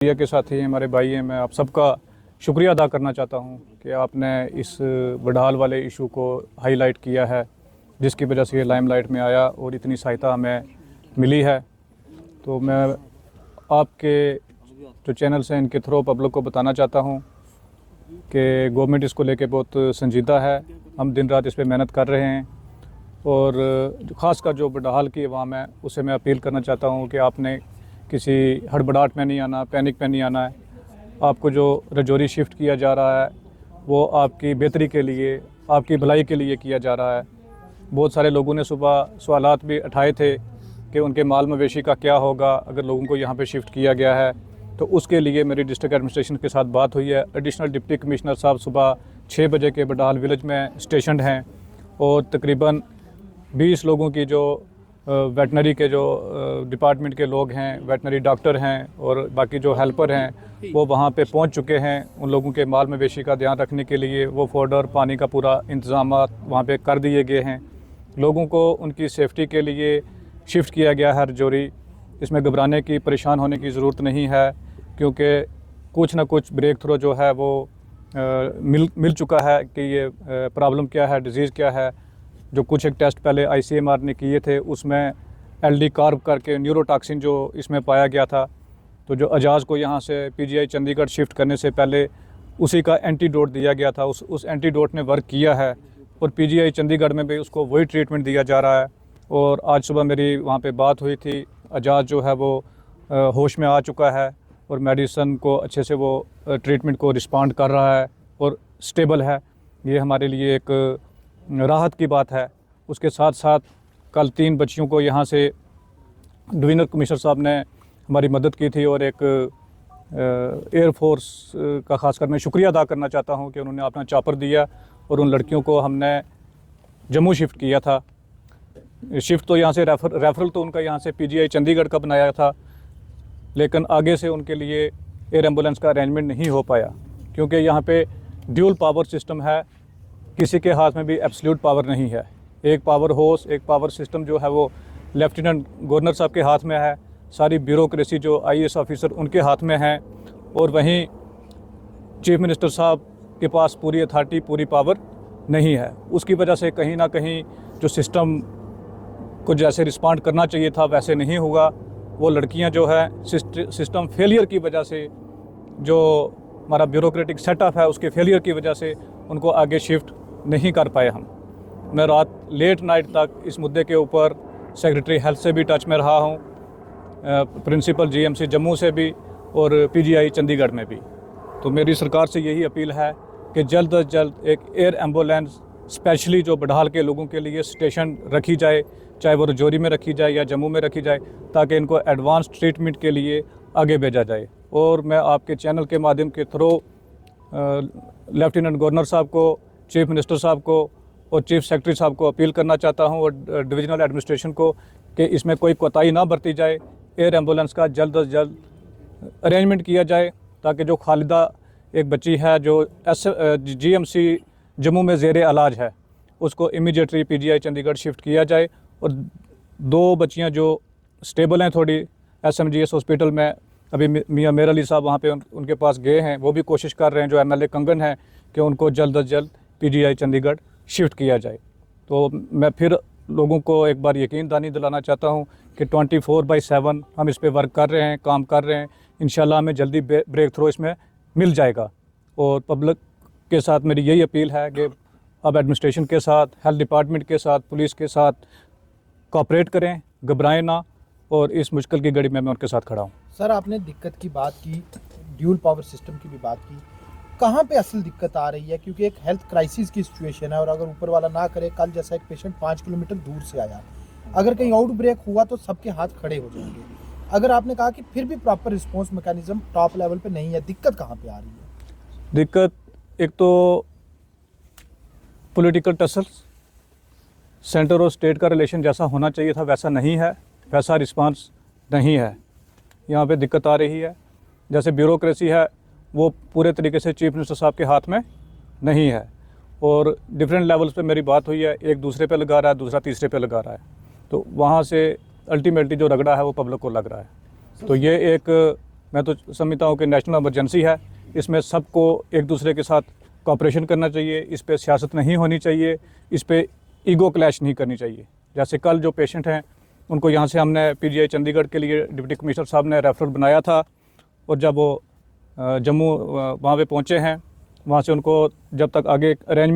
Media के साथी हमारे भाई हैं, मैं आप सबका शुक्रिया अदा करना चाहता हूं कि आपने इस बड़हाल वाले इशू को हाईलाइट किया है, जिसकी वजह से ये लाइमलाइट में आया और इतनी सहायता हमें मिली है। तो मैं आपके जो चैनल्स हैं इनके थ्रू पब्लिक को बताना चाहता हूं कि गवर्नमेंट इसको लेके बहुत संजीदा है। हम दिन रात इस पर मेहनत कर रहे हैं और ख़ासकर जो बड़हाल की अवाम है उसे मैं अपील करना चाहता हूँ कि आपने किसी हड़बड़ाहट में नहीं आना, पैनिक में नहीं आना है। आपको जो रजौरी शिफ्ट किया जा रहा है वो आपकी बेहतरी के लिए, आपकी भलाई के लिए किया जा रहा है। बहुत सारे लोगों ने सुबह सवालात भी उठाए थे कि उनके माल मवेशी का क्या होगा अगर लोगों को यहाँ पे शिफ्ट किया गया है। तो उसके लिए मेरी डिस्ट्रिक्ट एडमिनिस्ट्रेशन के साथ बात हुई है। एडिशनल डिप्टी कमिश्नर साहब सुबह 6 बजे के बड़हाल विलेज में स्टेशन हैं और तकरीबन 20 लोगों की जो वेटनरी के जो डिपार्टमेंट के लोग हैं, वेटनरी डॉक्टर हैं और बाकी जो हेल्पर हैं वो वहाँ पे पहुँच चुके हैं। उन लोगों के माल मवेशी का ध्यान रखने के लिए वो फॉडर, पानी का पूरा इंतज़ाम वहाँ पे कर दिए गए हैं। लोगों को उनकी सेफ्टी के लिए शिफ्ट किया गया है रजौरी। इसमें घबराने की, परेशान होने की ज़रूरत नहीं है, क्योंकि कुछ ना कुछ ब्रेक थ्रू जो है वो मिल चुका है कि ये प्रॉब्लम क्या है, डिज़ीज़ क्या है। जो कुछ एक टेस्ट पहले ICMR ने किए थे उसमें LD कार्ब करके न्यूरोटॉक्सिन जो इसमें पाया गया था। तो जो अजाज को यहाँ से PGI चंडीगढ़ शिफ्ट करने से पहले उसी का एंटीडोट दिया गया था, उस एंटीडोट ने वर्क किया है और PGI चंडीगढ़ में भी उसको वही ट्रीटमेंट दिया जा रहा है। और आज सुबह मेरी वहाँ पे बात हुई थी, अजाज जो है वो होश में आ चुका है और मेडिसन को अच्छे से वो ट्रीटमेंट को रिस्पॉन्ड कर रहा है और स्टेबल है। ये हमारे लिए एक राहत की बात है। उसके साथ साथ कल 3 बच्चियों को यहाँ से डिवीजनल कमिश्नर साहब ने हमारी मदद की थी और एक एयरफोर्स का खासकर मैं शुक्रिया अदा करना चाहता हूँ कि उन्होंने अपना चॉपर दिया और उन लड़कियों को हमने जम्मू शिफ्ट किया था। शिफ्ट तो यहाँ से रेफरल तो उनका यहाँ से PGI चंडीगढ़ का बनाया था, लेकिन आगे से उनके लिए एयर एम्बुलेंस का अरेंजमेंट नहीं हो पाया, क्योंकि यहाँ पे ड्यूल पावर सिस्टम है। किसी के हाथ में भी एब्सोल्यूट पावर नहीं है। एक पावर हाउस, एक पावर सिस्टम जो है वो लेफ्टिनेंट गवर्नर साहब के हाथ में है। सारी ब्यूरोक्रेसी जो IAS ऑफिसर उनके हाथ में है और वहीं चीफ मिनिस्टर साहब के पास पूरी अथॉरिटी, पूरी पावर नहीं है। उसकी वजह से कहीं ना कहीं जो सिस्टम को जैसे रिस्पॉन्ड करना चाहिए था वैसे नहीं हुआ। वो लड़कियां जो है सिस्टम फेलियर की वजह से, जो हमारा ब्यूरोक्रेटिक सेटअप है उसके फेलियर की वजह से उनको आगे शिफ्ट नहीं कर पाए हम। मैं रात लेट नाइट तक इस मुद्दे के ऊपर सेक्रेटरी हेल्थ से भी टच में रहा हूँ, प्रिंसिपल GMC जम्मू से भी और PGI चंडीगढ़ में भी। तो मेरी सरकार से यही अपील है कि जल्द अज जल्द एक एयर एम्बुलेंस स्पेशली जो बड़हाल के लोगों के लिए स्टेशन रखी जाए, चाहे वो रजौरी में रखी जाए या जम्मू में रखी जाए, ताकि इनको एडवांस ट्रीटमेंट के लिए आगे भेजा जाए। और मैं आपके चैनल के माध्यम के थ्रू लेफ्टिनेंट गवर्नर साहब को, चीफ मिनिस्टर साहब को और चीफ सेक्रेटरी साहब को अपील करना चाहता हूं और डिविजनल एडमिनिस्ट्रेशन को कि इसमें कोई कोताही ना बरती जाए। एयर एम्बुलेंस का जल्द अज जल्द अरेंजमेंट किया जाए, ताकि जो खालिदा एक बच्ची है जो GMC जम्मू में ज़ेरे इलाज है उसको इमीडिएटली PGI चंडीगढ़ शिफ्ट किया जाए। और 2 बच्चियाँ जो स्टेबल हैं थोड़ी SMGS हॉस्पिटल में, अभी मियाँ मेर अली साहब वहाँ पे उनके पास गए हैं, वो भी कोशिश कर रहे हैं, जो MLA कंगन हैं, कि उनको जल्द अज जल्द PGI चंडीगढ़ शिफ्ट किया जाए। तो मैं फिर लोगों को एक बार यकीन दहानी दिलाना चाहता हूँ कि 24/7 हम इस पे वर्क कर रहे हैं, काम कर रहे हैं। इंशाल्लाह हमें जल्दी ब्रेक थ्रू इसमें मिल जाएगा। और पब्लिक के साथ मेरी यही अपील है कि अब एडमिनिस्ट्रेशन के साथ, हेल्थ डिपार्टमेंट के साथ, पुलिस के साथ कोऑपरेट करें, घबराएं ना, और इस मुश्किल की घड़ी में मैं उनके साथ खड़ा हूँ। सर, आपने दिक्कत की बात की, ड्यूल पावर सिस्टम की भी बात की, कहाँ पे असल दिक्कत आ रही है? क्योंकि एक हेल्थ क्राइसिस की सिचुएशन है और अगर ऊपर वाला ना करे, कल जैसा एक पेशेंट 5 किलोमीटर दूर से आया, अगर कहीं आउट ब्रेक हुआ तो सबके हाथ खड़े हो जाएंगे। अगर आपने कहा कि फिर भी proper response mechanism top level पे नहीं है, दिक्कत कहाँ पे आ रही है? दिक्कत एक तो पॉलिटिकल टसल्स, सेंटर और स्टेट का रिलेशन जैसा होना चाहिए था वैसा नहीं है, वैसा रिस्पांस नहीं है। यहाँ पे दिक्कत आ रही है। जैसे ब्यूरोक्रेसी है वो पूरे तरीके से चीफ मिनिस्टर साहब के हाथ में नहीं है और डिफरेंट लेवल्स पे मेरी बात हुई है, एक दूसरे पे लगा रहा है, दूसरा तीसरे पे लगा रहा है। तो वहाँ से अल्टीमेटली जो रगड़ा है वो पब्लिक को लग रहा है। तो ये एक मैं तो समझता हूँ कि नेशनल इमरजेंसी है, इसमें सबको एक दूसरे के साथ कॉपरेशन करना चाहिए, इस पे सियासत नहीं होनी चाहिए, इस पे ईगो क्लैश नहीं करनी चाहिए। जैसे कल जो पेशेंट हैं उनको यहाँ से हमने पीजीआई चंडीगढ़ के लिए डिप्टी कमिश्नर साहब ने रेफरल बनाया था, और जब वो जम्मू वहाँ पे पहुँचे हैं, वहाँ से उनको जब तक आगे अरेंजमेंट